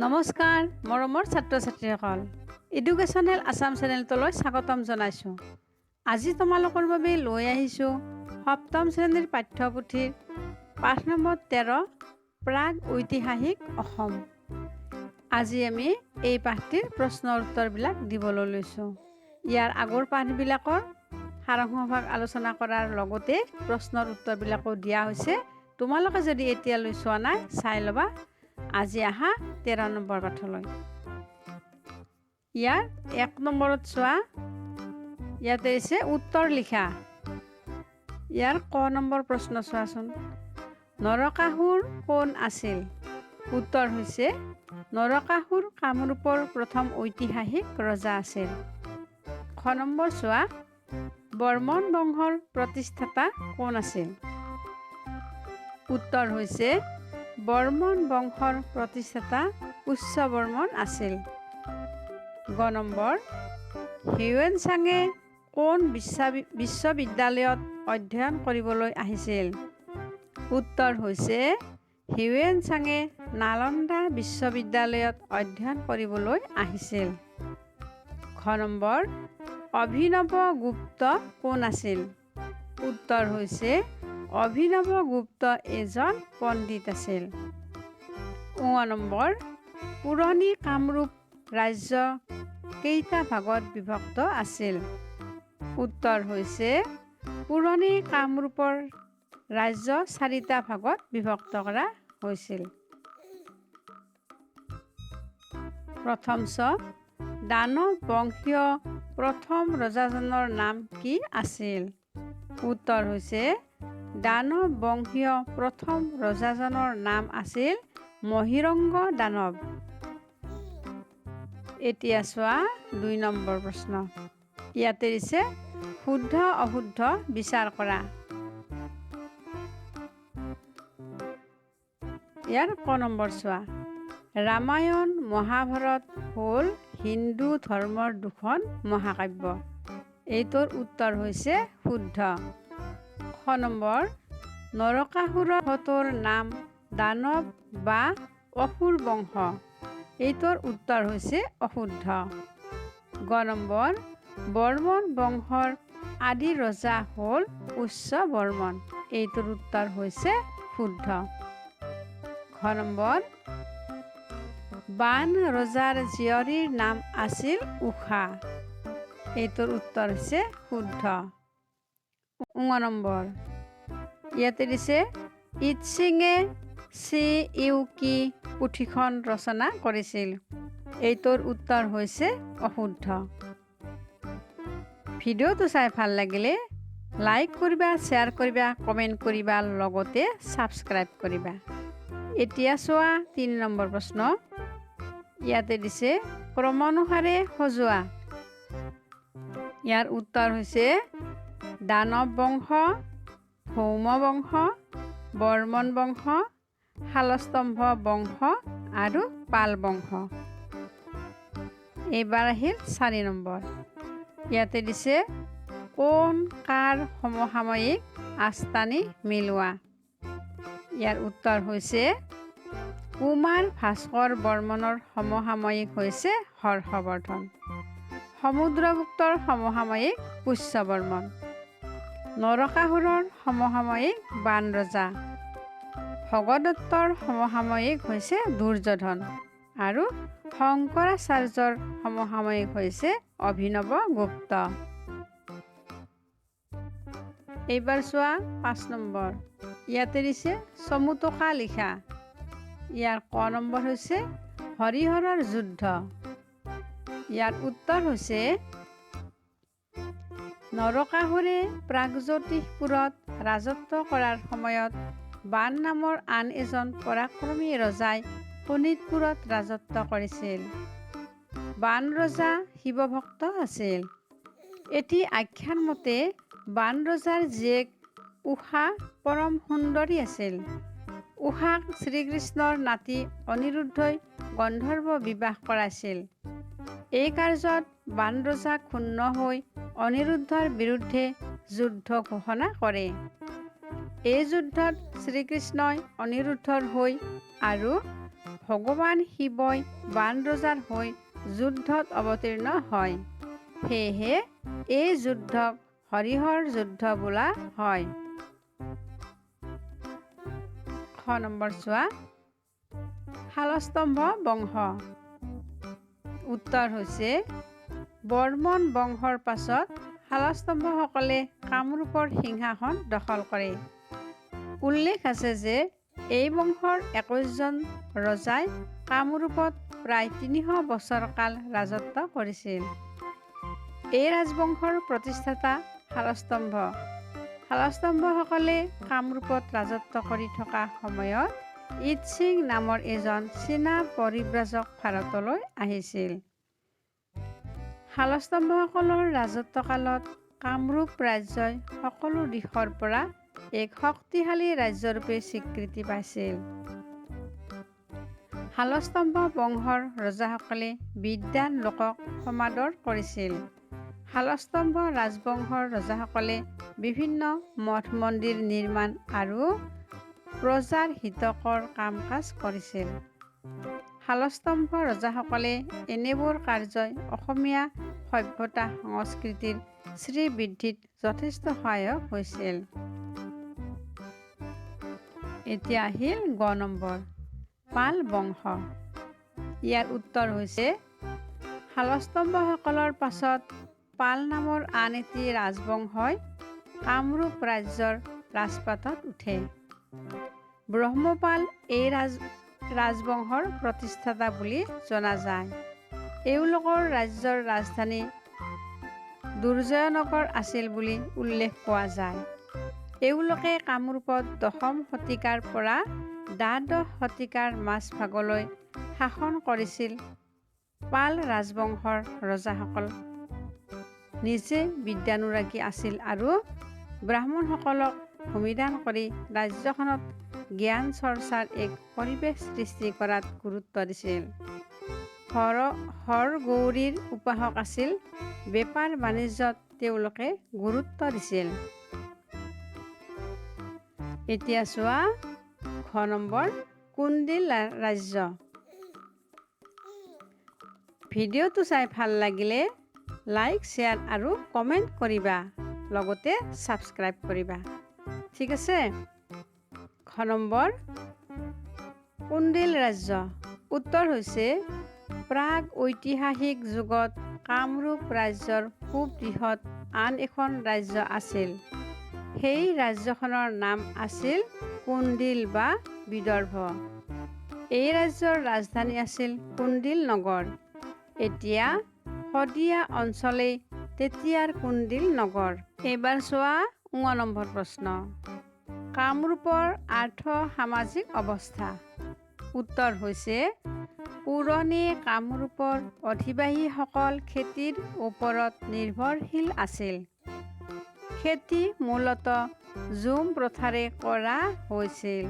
নমস্কাৰ মৰমৰ ছাত্ৰ ছাত্ৰীসকল, এডুকেশ্যনেল আছাম চেনেলটোলৈ স্বাগতম জনাইছোঁ। আজি তোমালোকৰ বাবে লৈ আহিছোঁ সপ্তম শ্ৰেণীৰ পাঠ্যপুথিৰ পাঠ নম্বৰ 13 প্ৰাগ ঐতিহাসিক অসম। আজি আমি এই পাঠটিৰ প্ৰশ্নৰ উত্তৰবিলাক দিবলৈ লৈছোঁ। ইয়াৰ আগৰ পাঠবিলাকৰ সাৰাংশভাগ আলোচনা কৰাৰ লগতে প্ৰশ্নৰ উত্তৰবিলাকো দিয়া হৈছে। তোমালোকে যদি এতিয়ালৈ চোৱা নাই চাই ল'বা। আজি আহা 13 নম্বৰ পাঠলৈ। ইয়াৰ 1 নম্বৰত চোৱা, ইয়াতে আছে উত্তৰ লিখা। ইয়াৰ ক নম্বৰ প্ৰশ্ন চোৱাচোন। নৰকাসুৰ কোন আছিল? উত্তৰ হৈছে নৰকাসুৰ কামৰূপৰ প্ৰথম ঐতিহাসিক ৰজা আছিল। খ নম্বৰ চোৱা, বৰ্মন বংশৰ প্ৰতিষ্ঠাতা কোন আছিল? উত্তৰ হৈছে বৰ্মন বংশৰ প্ৰতিষ্ঠাতা পুষ্য বৰ্মন আছিল। গ নম্বৰ, হিউৱেন চাঙে কোন বিশ্ববিদ্যালয়ত অধ্যয়ন কৰিবলৈ আহিছিল? উত্তৰ হৈছে হিউৱেন চাঙে নালন্দা বিশ্ববিদ্যালয়ত অধ্যয়ন কৰিবলৈ আহিছিল। ঘ নম্বৰ, অভিনৱ গুপ্ত কোন আছিল? উত্তৰ হৈছে অভিনৱ গুপ্ত এজন পণ্ডিত আছিল। ঙ নম্বৰ, পুৰণি কামৰূপ ৰাজ্য কেইটা ভাগত বিভক্ত আছিল? উত্তৰ হৈছে পুৰণি কামৰূপৰ ৰাজ্য 4টা ভাগত বিভক্ত কৰা হৈছিল। প্ৰথম দানৱ বংশীয় প্ৰথম ৰজাজনৰ নাম কি আছিল? উত্তৰ হৈছে দানৱ বংশীয় প্ৰথম ৰজাজনৰ নাম আছিল মহীৰংগ দানৱ। এতিয়া চোৱা 2 নম্বৰ প্ৰশ্ন। ইয়াতে দিছে শুদ্ধ অশুদ্ধ বিচাৰ কৰা। ইয়াৰ ক নম্বৰ চোৱা, ৰামায়ণ মহাভাৰত হ'ল হিন্দু ধৰ্মৰ 2খন মহাকাব্য। এইটোৰ উত্তৰ হৈছে শুদ্ধ। খ নম্বৰ, নৰকাসুৰৰ নাম দানৱ বা অসুৰ বংশ। এইটোৰ উত্তৰ হৈছে অশুদ্ধ। গ নম্বৰ, বৰ্মন বংশৰ আদি ৰজা হ'ল পুষ্য বৰ্মন। এইটোৰ উত্তৰ হৈছে শুদ্ধ। ঘ নম্বৰ, বান ৰজাৰ জীয়ৰীৰ নাম আছিল উষা। এইটোৰ উত্তৰ হৈছে শুদ্ধ। ঙ নম্বৰ, ইয়াতে দিছে ইচ্ছিঙে চি ইউ কি পুথিখন ৰচনা কৰিছিল। এইটোৰ উত্তৰ হৈছে অশুদ্ধ। ভিডিঅ'টো চাই ভাল লাগিলে লাইক কৰিবা, শ্বেয়াৰ কৰিবা, কমেণ্ট কৰিবা, লগতে ছাবস্ক্ৰাইব কৰিবা। এতিয়া চোৱা 3 নম্বৰ প্ৰশ্ন। ইয়াতে দিছে ক্ৰমানুসাৰে সজোৱা। ইয়াৰ উত্তৰ হৈছে দানৱ বংশ, ভৌম বংশ, বৰ্মন বংশ, শালস্তম্ভ বংশ আৰু পাল বংশ। এইবাৰ আহিল 4 নম্বৰ। ইয়াতে দিছে কোন কাৰ সমসাময়িক আস্তানি মিলোৱা। ইয়াৰ উত্তৰ হৈছে কুমাৰ ভাস্কৰ বৰ্মনৰ সমসাময়িক হৈছে হৰ্ষবৰ্ধন। সমুদ্ৰগুপ্তৰ সমসাময়িক পুষ্য বৰ্মন। নৰকাসুৰৰ সমসাময়িক বান ৰজা। ভগদত্তৰ সমসাময়িক হৈছে দুৰ্যোধন আৰু শংকৰাচাৰ্যৰ সমসাময়িক হৈছে অভিনৱ গুপ্ত। এইবাৰ চোৱা 5 নম্বৰ। ইয়াতে দিছে চমুটকা লিখা। ইয়াৰ ক নম্বৰ হৈছে হৰিহৰৰ যুদ্ধ। ইয়াৰ উত্তৰ হৈছে নৰকাসুৰে প্ৰাগজ্যোতিষপুৰত ৰাজত্ব কৰাৰ সময়ত বান নামৰ আন এজন পৰাক্ৰমী ৰজাই শোণিতপুৰত ৰাজত্ব কৰিছিল। বান ৰজা শিৱভক্ত আছিল। এটি আখ্যান মতে বান ৰজাৰ জীয়েক উষা পৰম সুন্দৰী আছিল। উষাক শ্ৰীকৃষ্ণৰ নাতি অনিৰুদ্ধই গন্ধৰ্ব বিবাহ কৰাইছিল। এই কাৰ্যত বান ৰজা ক্ষুণ্ণ হৈ অনিৰুদ্ধৰ বিৰুদ্ধে যুদ্ধ ঘোষণা কৰে। এই যুদ্ধত শ্ৰীকৃষ্ণই অনিৰুদ্ধৰ হৈ আৰু ভগৱান শিৱই বান ৰজাৰ হৈ যুদ্ধত অৱতীৰ্ণ হয়। সেয়েহে এই যুদ্ধক হৰিহৰ যুদ্ধ বোলা হয়। খ নম্বৰ চোৱা, শালস্তম্ভ বংশ। উত্তৰ হৈছে বৰ্মন বংশৰ পাছত শালস্তম্ভসকলে কামৰূপৰ সিংহাসন দখল কৰে। উল্লেখ আছে যে এই বংশৰ 21জন ৰজাই কামৰূপত প্ৰায় 300 বছৰ কাল ৰাজত্ব কৰিছিল। এই ৰাজবংশৰ প্ৰতিষ্ঠাতা শালস্তম্ভ। শালস্তম্ভসকলে কামৰূপত ৰাজত্ব কৰি থকা সময়ত ইদছিং নামৰ এজন চীনা পৰিব্ৰাজক ভাৰতলৈ আহিছিল। শালস্তম্ভসকলৰ ৰাজত্বকালত কামৰূপ ৰাজ্যই সকলো দিশৰ পৰা এক শক্তিশালী ৰাজ্যৰূপে স্বীকৃতি পাইছিল। শালস্তম্ভ বংশৰ ৰজাসকলে বিদ্বান লোকক সমাদৰ কৰিছিল। শালস্তম্ভ ৰাজবংশৰ ৰজাসকলে বিভিন্ন মঠ মন্দিৰ নিৰ্মাণ আৰু প্ৰজাৰ হিতকৰ কাম কাজ কৰিছিল। শালস্তম্ভ ৰজাসকলে এনেবোৰ কাৰ্যই অসমীয়া সভ্যতা সংস্কৃতিৰ শ্ৰীবৃদ্ধিত যথেষ্ট সহায়ক হৈছিল। এতিয়া আহিল গ নম্বৰ, পাল বংশ। ইয়াৰ উত্তৰ হৈছে শালস্তম্ভসকলৰ পাছত পাল নামৰ আন এটি ৰাজবংশই কামৰূপ ৰাজ্যৰ ৰাজপাটত উঠে। ব্ৰহ্মপাল এই ৰাজবংশৰ প্ৰতিষ্ঠাতা বুলি জনা যায়। এওঁলোকৰ ৰাজ্যৰ ৰাজধানী দুৰ্জয়নগৰ আছিল বুলি উল্লেখ পোৱা যায়। এওঁলোকে কামৰূপত 10ম শতিকাৰ পৰা দ্বাদশ শতিকাৰ মাজভাগলৈ শাসন কৰিছিল। পাল ৰাজবংশৰ ৰজাসকল নিজে বিদ্যানুৰাগী আছিল আৰু ব্ৰাহ্মণসকলক ভূমিদান কৰি ৰাজ্যখনত জ্ঞান চৰ্চাৰ এক পৰিৱেশ সৃষ্টি কৰাত গুৰুত্ব দিছিল। হৰগৌৰীৰ উপাসক আছিল। বেপাৰ বাণিজ্যত তেওঁলোকে গুৰুত্ব দিছিল। এতিয়া চোৱা ঘ নম্বৰ, কুণ্ডিল ৰাজ্য। ভিডিঅ'টো চাই ভাল লাগিলে লাইক, শ্বেয়াৰ আৰু কমেণ্ট কৰিবা, লগতে ছাবস্ক্ৰাইব কৰিবা। ঠিক আছে। ঘ নম্বৰ, কুণ্ডিল ৰাজ্য। উত্তৰ হৈছে প্ৰাগ ঐতিহাসিক যুগত কামৰূপ ৰাজ্যৰ পূব দিশত আন এখন ৰাজ্য আছিল। সেই ৰাজ্যখনৰ নাম আছিল কুণ্ডিল বা বিদৰ্ভ। এই ৰাজ্যৰ ৰাজধানী আছিল কুণ্ডিল নগৰ। এতিয়া শদিয়া অঞ্চলেই তেতিয়াৰ কুণ্ডিল নগৰ। এইবাৰ চোৱা ঙ নম্বৰ প্ৰশ্ন, কামৰূপৰ আৰ্থ-সামাজিক অৱস্থা। উত্তৰ হৈছে পুৰণি কামৰূপৰ অধিবাসীসকল খেতিৰ ওপৰত নিৰ্ভৰশীল আছিল। খেতি মূলতঃ ঝুম প্ৰথাৰে কৰা হৈছিল।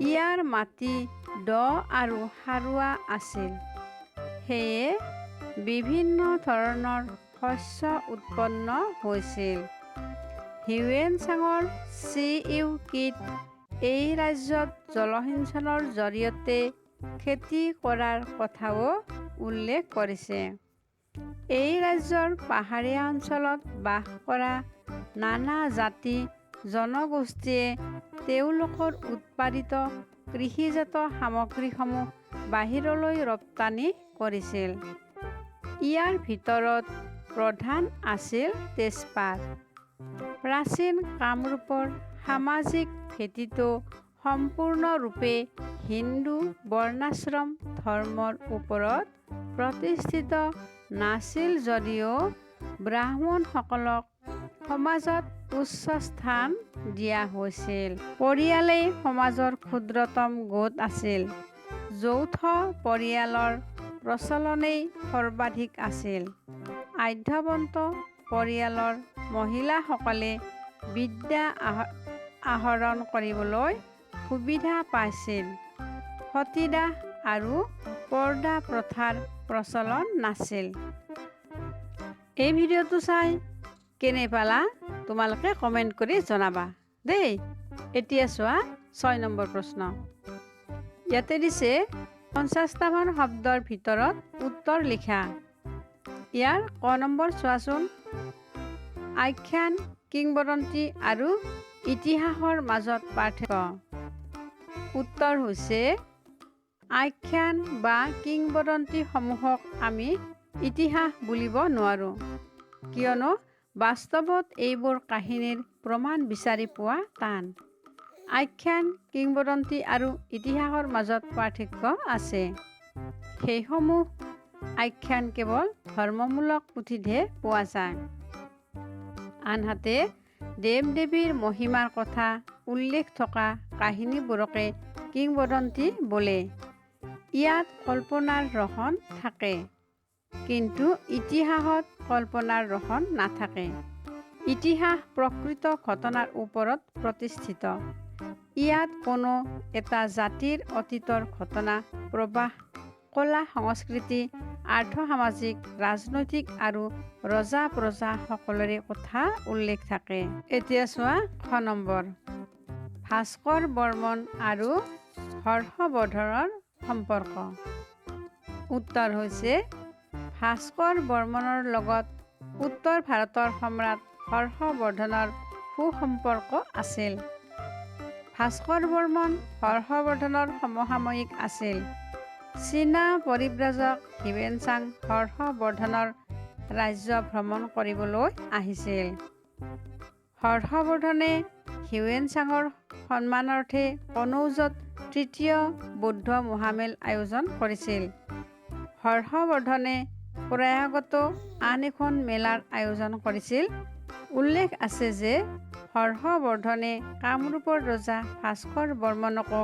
ইয়াৰ মাটি দ আৰু সাৰুৱা আছিল। সেয়ে বিভিন্ন ধৰণৰ শস্য উৎপন্ন হৈছিল। হিউৱেন চাঙৰ চি.ইউ. কিট এই ৰাজ্যত জলসিঞ্চনৰ জৰিয়তে খেতি কৰাৰ কথাও উল্লেখ কৰিছে। এই ৰাজ্যৰ পাহাৰীয়া অঞ্চলত বাস কৰা নানা জাতি জনগোষ্ঠীয়ে তেওঁলোকৰ উৎপাদিত কৃষিজাত সামগ্ৰীসমূহ বাহিৰলৈ ৰপ্তানি কৰিছিল। ইয়াৰ ভিতৰত প্ৰধান আছিল তেজপাত। প্ৰাচীন কামৰূপৰ সামাজিক ভেটিটো সম্পূৰ্ণৰূপে হিন্দু বৰ্ণাশ্ৰম ধৰ্মৰ ওপৰত প্ৰতিষ্ঠিত নাছিল যদিও ব্ৰাহ্মণসকলক সমাজত উচ্চ স্থান দিয়া হৈছিল। পৰিয়ালেই সমাজৰ ক্ষুদ্ৰতম গোট আছিল। যৌথ পৰিয়ালৰ প্ৰচলনেই সৰ্বাধিক আছিল। আঢ্যবন্ত পৰিয়ালৰ মহিলাসকলে বিদ্যা আহৰণ কৰিবলৈ সুবিধা পাইছিল। সতীদাহ আৰু পৰ্দা প্ৰথাৰ প্ৰচলন নাছিল। এই ভিডিঅ'টো চাই কেনে পালা তোমালোকে কমেণ্ট কৰি জনাবা দেই। এতিয়া চোৱা 6 নম্বৰ প্ৰশ্ন। ইয়াতে দিছে 50টামান শব্দৰ ভিতৰত উত্তৰ লিখা। ইয়াৰ ক নম্বৰ চোৱাচোন। আখ্যান, কিংবদন্তি আৰু ইতিহাসৰ মাজত পাৰ্থক্য। উত্তৰ হৈছে আখ্যান বা কিংবদন্তিসমূহক আমি ইতিহাস বুলিব নোৱাৰোঁ, কিয়নো বাস্তৱত এইবোৰ কাহিনীৰ প্ৰমাণ বিচাৰি পোৱা টান। আখ্যান, কিংবদন্তি আৰু ইতিহাসৰ মাজত পাৰ্থক্য আছে। সেইসমূহ আখ্যান কেৱল ধৰ্মমূলক পুথিতহে পোৱা যায়। আনহাতে দেৱ-দেৱীৰ মহিমাৰ কথা উল্লেখ থকা কাহিনীবোৰকে কিংবদন্তি বোলে। ইয়াত কল্পনাৰ ৰহণ থাকে, কিন্তু ইতিহাসত কল্পনাৰ ৰহণ নাথাকে। ইতিহাস প্ৰকৃত ঘটনাৰ ওপৰত প্ৰতিষ্ঠিত। ইয়াত কোনো এটা জাতিৰ অতীতৰ ঘটনা, প্ৰবাহ, কলা সংস্কৃতি, আৰ্থ-সামাজিক, ৰাজনৈতিক আৰু ৰজা-প্ৰজা সকলোৰে কথা উল্লেখ থাকে। এতিয়া চোৱা খ নম্বৰ। ভাস্কৰ বৰ্মন আৰু হৰ্ষবৰ্ধনৰ সম্পৰ্ক। উত্তৰ হৈছে ভাস্কৰ বৰ্মনৰ লগত উত্তৰ ভাৰতৰ সম্ৰাট হৰ্ষবৰ্ধনৰ সুসম্পৰ্ক আছিল। ভাস্কৰ বৰ্মন হৰ্ষবৰ্ধনৰ সমসাময়িক আছিল। চীনা পৰিব্ৰাজক হিউৱেন-চাং হৰ্ষবৰ্ধনৰ ৰাজ্য ভ্ৰমণ কৰিবলৈ আহিছিল। হৰ্ষবৰ্ধনে হিউৱেন-চাঙৰ সন্মানাৰ্থে কনৌজত তৃতীয় বৌদ্ধ মহামেল আয়োজন কৰিছিল। হৰ্ষবৰ্ধনে প্ৰয়াগতো আন এখন মেলাৰ আয়োজন কৰিছিল। উল্লেখ আছে যে হৰ্ষবৰ্ধনে কামৰূপৰ ৰজা ভাস্কৰ বৰ্মনকো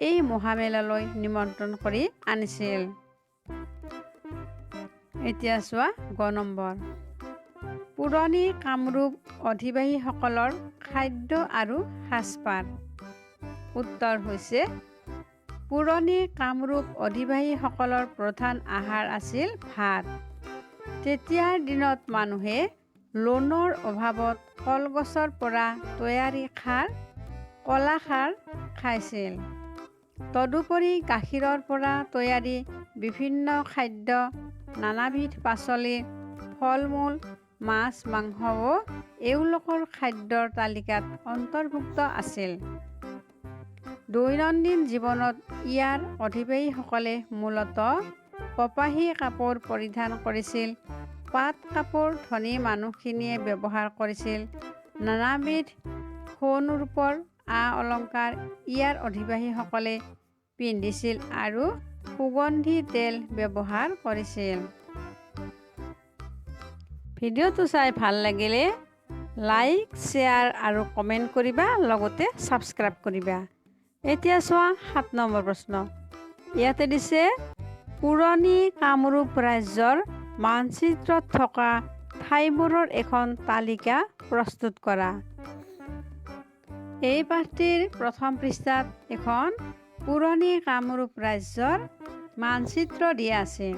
এই মহামেলালৈ নিমন্ত্ৰণ কৰি আনিছিল। এতিয়া চোৱা গ নম্বৰ। পুৰণি কামৰূপ অধিবাসীসকলৰ খাদ্য আৰু সাজপাৰ। উত্তৰ হৈছে পুৰণি কামৰূপ অধিবাসীসকলৰ প্ৰধান আহাৰ আছিল ভাত। তেতিয়াৰ দিনত মানুহে লোণৰ অভাৱত কলগছৰ পৰা তৈয়াৰী খাৰ, কলাখাৰ খাইছিল। তদুপৰি গাখীৰৰ পৰা তৈয়াৰী বিভিন্ন খাদ্য, নানাবিধ পাচলি, ফল-মূল, মাছ-মাংসও এওঁলোকৰ খাদ্যৰ তালিকাত অন্তৰ্ভুক্ত আছিল। দৈনন্দিন জীৱনত ইয়াৰ অধিবাসীসকলে মূলতঃ কপাহী কাপোৰ পৰিধান কৰিছিল। পাট কাপোৰ ধনী মানুহখিনিয়ে ব্যৱহাৰ কৰিছিল। নানাবিধ সোণ-ৰূপৰ আ-অলংকাৰ ইয়াৰ অধিবাসীসকলে পিন্ধিছিল আৰু সুগন্ধি তেল ব্যৱহাৰ কৰিছিল। ভিডিঅ'টো চাই ভাল লাগিলে লাইক, শ্বেয়াৰ আৰু কমেণ্ট কৰিবা, লগতে ছাবস্ক্ৰাইব কৰিবা। এতিয়া চোৱা 7 নম্বৰ প্ৰশ্ন। ইয়াতে দিছে পুৰণি কামৰূপ ৰাজ্যৰ মানচিত্ৰত থকা ঠাইবোৰৰ এখন তালিকা প্ৰস্তুত কৰা। এই পাঠটিৰ প্ৰথম পৃষ্ঠাত এখন পুৰণি কামৰূপ ৰাজ্যৰ মানচিত্ৰ দিয়া আছে।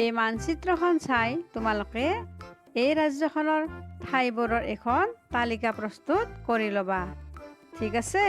এই মানচিত্ৰখন চাই তোমালোকে এই ৰাজ্যখনৰ ঠাইবোৰৰ এখন তালিকা প্ৰস্তুত কৰি ল'বা। ঠিক আছে?